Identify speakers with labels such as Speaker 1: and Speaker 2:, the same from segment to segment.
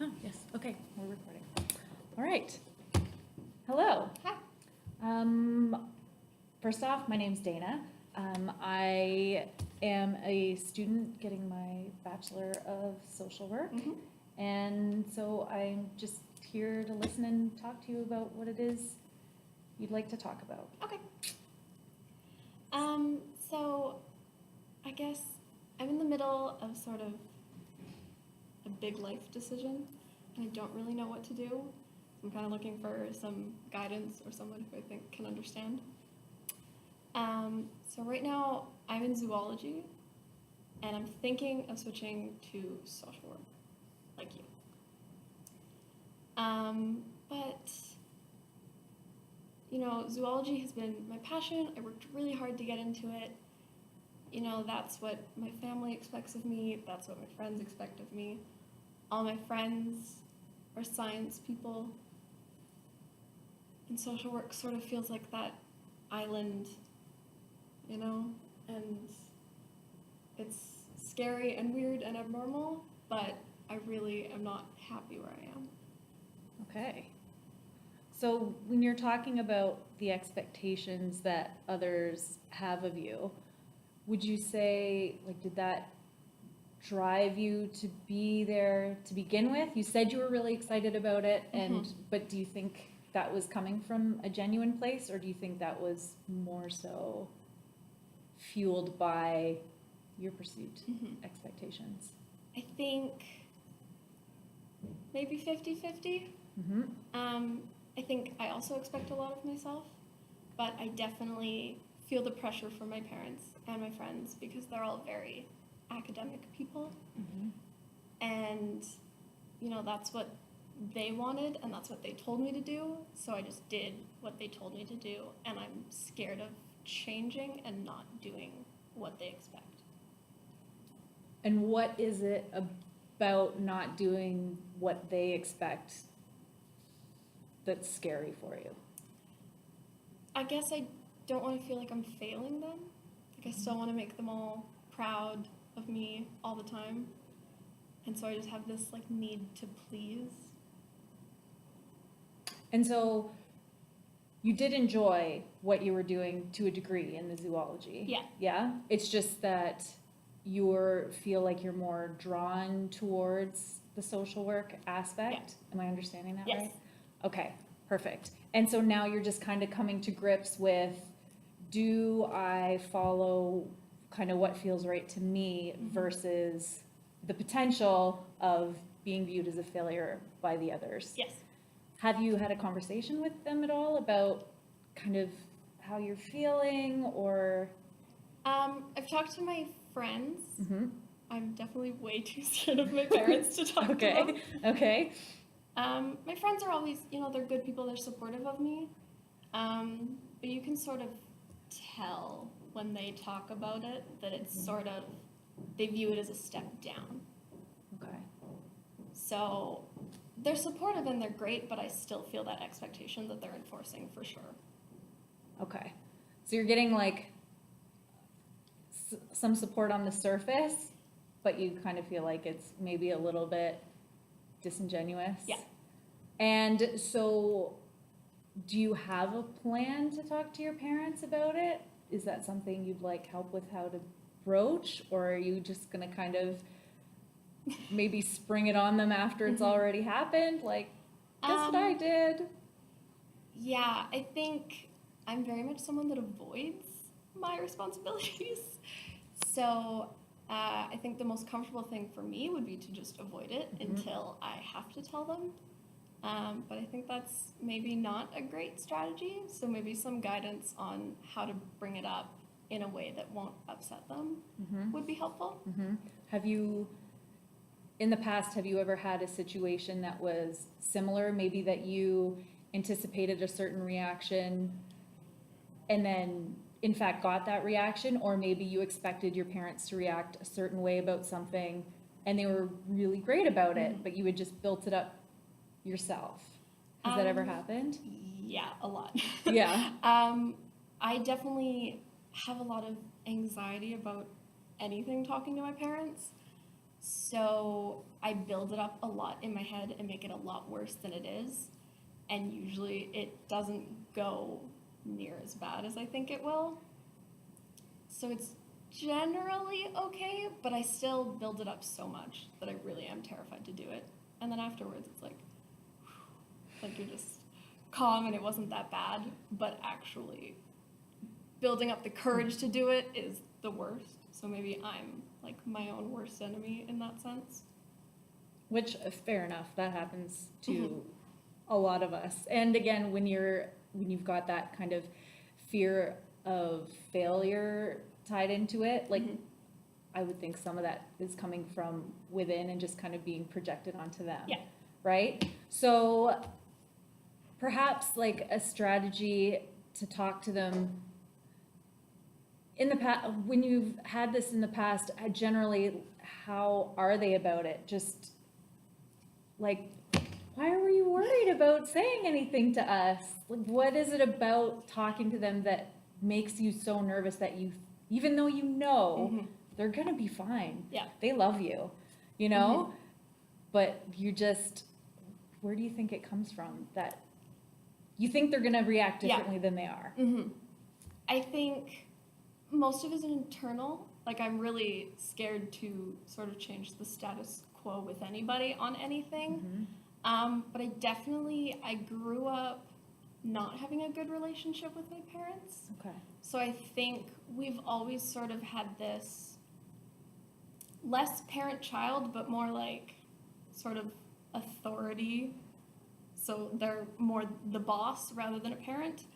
Speaker 1: Oh, yes, okay, we're recording. All right. Hello.
Speaker 2: Hi.
Speaker 1: First off, my name's Dana. I am a student getting my Bachelor of Social Work. And so I'm just here to listen and talk to you about what it is you'd like to talk about.
Speaker 2: Okay. So I guess I'm in the middle of sort of a big life decision, and I don't really know what to do. I'm kind of looking for some guidance or someone who I think can understand. So right now I'm in zoology, and I'm thinking of switching to social work, like you. But you know, zoology has been my passion. I worked really hard to get into it. You know, that's what my family expects of me. That's what my friends expect of me. All my friends are science people. And social work sort of feels like that island, you know? And it's scary and weird and abnormal, but I really am not happy where I am.
Speaker 1: Okay. So when you're talking about the expectations that others have of you, would you say, like, did that drive you to be there to begin with? You said you were really excited about it, and but do you think that was coming from a genuine place, or do you think that was more so fueled by your perceived expectations?
Speaker 2: I think maybe 50-50. I think I also expect a lot of myself, but I definitely feel the pressure from my parents and my friends because they're all very academic people. And, you know, that's what they wanted and that's what they told me to do. So I just did what they told me to do, and I'm scared of changing and not doing what they expect.
Speaker 1: And what is it about not doing what they expect that's scary for you?
Speaker 2: I guess I don't want to feel like I'm failing them. Like I still want to make them all proud of me all the time. And so I just have this like need to please.
Speaker 1: And so you did enjoy what you were doing to a degree in the zoology.
Speaker 2: Yeah.
Speaker 1: Yeah? It's just that you feel like you're more drawn towards the social work aspect.
Speaker 2: Yeah.
Speaker 1: Am I understanding that
Speaker 2: Yes.
Speaker 1: right? Okay, perfect. And so now you're just kind of coming to grips with, do I follow kind of what feels right to me versus the potential of being viewed as a failure by the others?
Speaker 2: Yes.
Speaker 1: Have you had a conversation with them at all about kind of how you're feeling, or?
Speaker 2: I've talked to my friends. I'm definitely way too scared of my parents to talk to them.
Speaker 1: Okay.
Speaker 2: My friends are always, you know, they're good people, they're supportive of me. But you can sort of tell when they talk about it that it's sort of, they view it as a step down.
Speaker 1: Okay.
Speaker 2: So they're supportive and they're great, but I still feel that expectation that they're enforcing for sure.
Speaker 1: Okay. So you're getting like some support on the surface, but you kind of feel like it's maybe a little bit disingenuous?
Speaker 2: Yeah.
Speaker 1: And so do you have a plan to talk to your parents about it? Is that something you'd like help with how to broach, or are you just going to kind of maybe spring it on them after it's already happened? Like, guess what I did?
Speaker 2: Yeah, I think I'm very much someone that avoids my responsibilities. So I think the most comfortable thing for me would be to just avoid it until I have to tell them. But I think that's maybe not a great strategy. So maybe some guidance on how to bring it up in a way that won't upset them would be helpful.
Speaker 1: Have you, in the past, have you ever had a situation that was similar? Maybe that you anticipated a certain reaction and then in fact got that reaction, or maybe you expected your parents to react a certain way about something and they were really great about it, but you had just built it up yourself. Has that ever happened?
Speaker 2: Yeah, a lot.
Speaker 1: Yeah.
Speaker 2: I definitely have a lot of anxiety about anything talking to my parents. So I build it up a lot in my head and make it a lot worse than it is. And usually it doesn't go near as bad as I think it will. So it's generally okay, but I still build it up so much that I really am terrified to do it. And then afterwards it's like you're just calm and it wasn't that bad, but actually building up the courage to do it is the worst. So maybe I'm like my own worst enemy in that sense.
Speaker 1: Which, fair enough, that happens to a lot of us. And again, when you've got that kind of fear of failure tied into it, like I would think some of that is coming from within and just kind of being projected onto them.
Speaker 2: Yeah.
Speaker 1: Right? So perhaps like a strategy to talk to them in the past, when you've had this in the past, generally, how are they about it? Just like, why were you worried about saying anything to us? Like, what is it about talking to them that makes you so nervous that you, even though you know they're gonna be fine,
Speaker 2: Yeah.
Speaker 1: they love you, you know, but you just, where do you think it comes from that you think they're gonna react differently than they are?
Speaker 2: I think most of it is internal. Like I'm really scared to sort of change the status quo with anybody on anything. But I grew up not having a good relationship with my parents.
Speaker 1: Okay.
Speaker 2: So I think we've always sort of had this less parent-child, but more like sort of authority. So they're more the boss rather than a parent.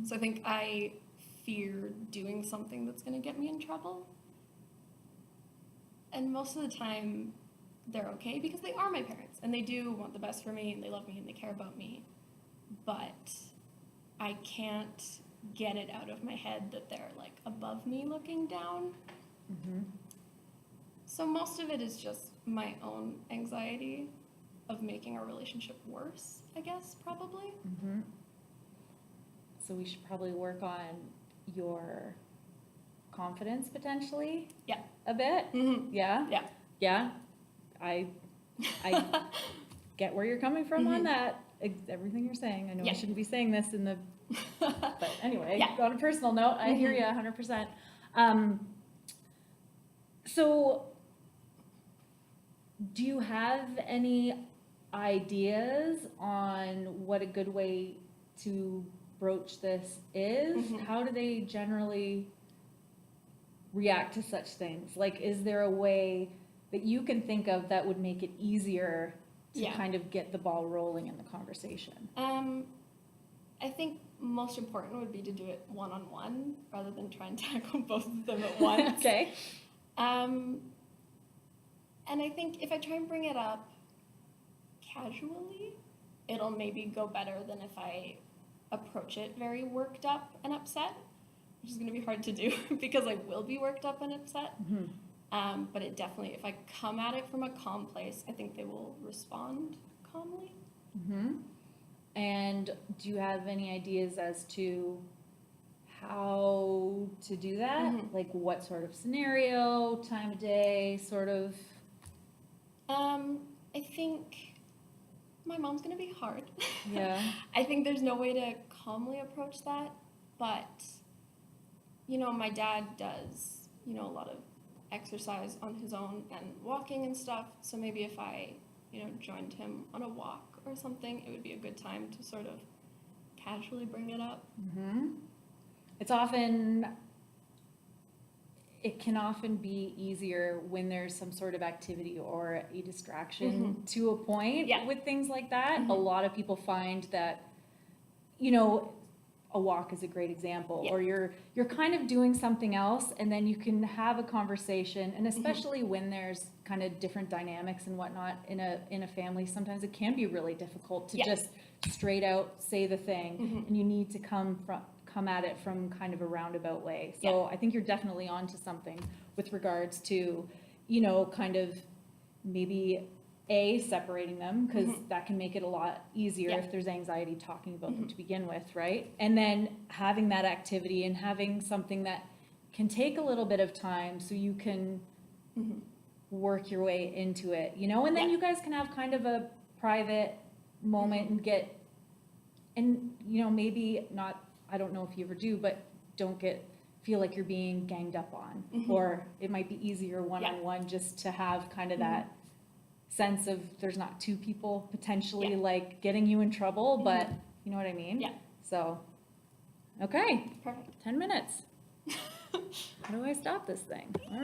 Speaker 2: So I think I fear doing something that's going to get me in trouble. And most of the time, they're okay because they are my parents and they do want the best for me and they love me and they care about me. But I can't get it out of my head that they're like above me looking down. So most of it is just my own anxiety of making our relationship worse, I guess, probably.
Speaker 1: So we should probably work on your confidence potentially.
Speaker 2: Yeah.
Speaker 1: A bit. Yeah.
Speaker 2: Yeah.
Speaker 1: Yeah. I get where you're coming from on that. Everything you're saying. I know I shouldn't be saying this in the, but anyway, on a personal note, I hear you 100%. So do you have any ideas on what a good way to broach this is? How do they generally react to such things? Like, is there a way that you can think of that would make it easier to kind of get the ball rolling in the conversation?
Speaker 2: I think most important would be to do it one-on-one rather than try and tackle both of them at once.
Speaker 1: Okay.
Speaker 2: And I think if I try and bring it up casually, it'll maybe go better than if I approach it very worked up and upset, which is going to be hard to do because I will be worked up and upset. But it definitely, if I come at it from a calm place, I think they will respond calmly.
Speaker 1: And do you have any ideas as to how to do that? Like what sort of scenario, time of day, sort of?
Speaker 2: I think my mom's going to be hard.
Speaker 1: Yeah.
Speaker 2: I think there's no way to calmly approach that, but, you know, my dad does, you know, a lot of exercise on his own and walking and stuff, so maybe if I, you know, joined him on a walk or something, it would be a good time to sort of casually bring it up.
Speaker 1: It can often be easier when there's some sort of activity or a distraction to a point with things like that. A lot of people find that, you know, a walk is a great example, or you're kind of doing something else and then you can have a conversation, and especially when there's kind of different dynamics and whatnot in a family, sometimes it can be really difficult to just straight out say the thing, and you need to come at it from kind of a roundabout way. So I think you're definitely onto something with regards to, you know, kind of maybe separating them, because that can make it a lot easier if there's anxiety talking about them to begin with, right? And then having that activity and having something that can take a little bit of time so you can work your way into it, you know, and then
Speaker 2: Yeah.
Speaker 1: you guys can have kind of a private moment and get, and, you know, maybe not, I don't know if you ever do, but don't feel like you're being ganged up on.
Speaker 2: Mhm.
Speaker 1: Or it might be easier one-on-one just to have kind of that sense of there's not two people potentially
Speaker 2: Yeah.
Speaker 1: like getting you in trouble, but
Speaker 2: Mhm.
Speaker 1: you know what I mean?
Speaker 2: Yeah.
Speaker 1: So, okay,
Speaker 2: Perfect.
Speaker 1: 10 minutes. How do I stop this thing? All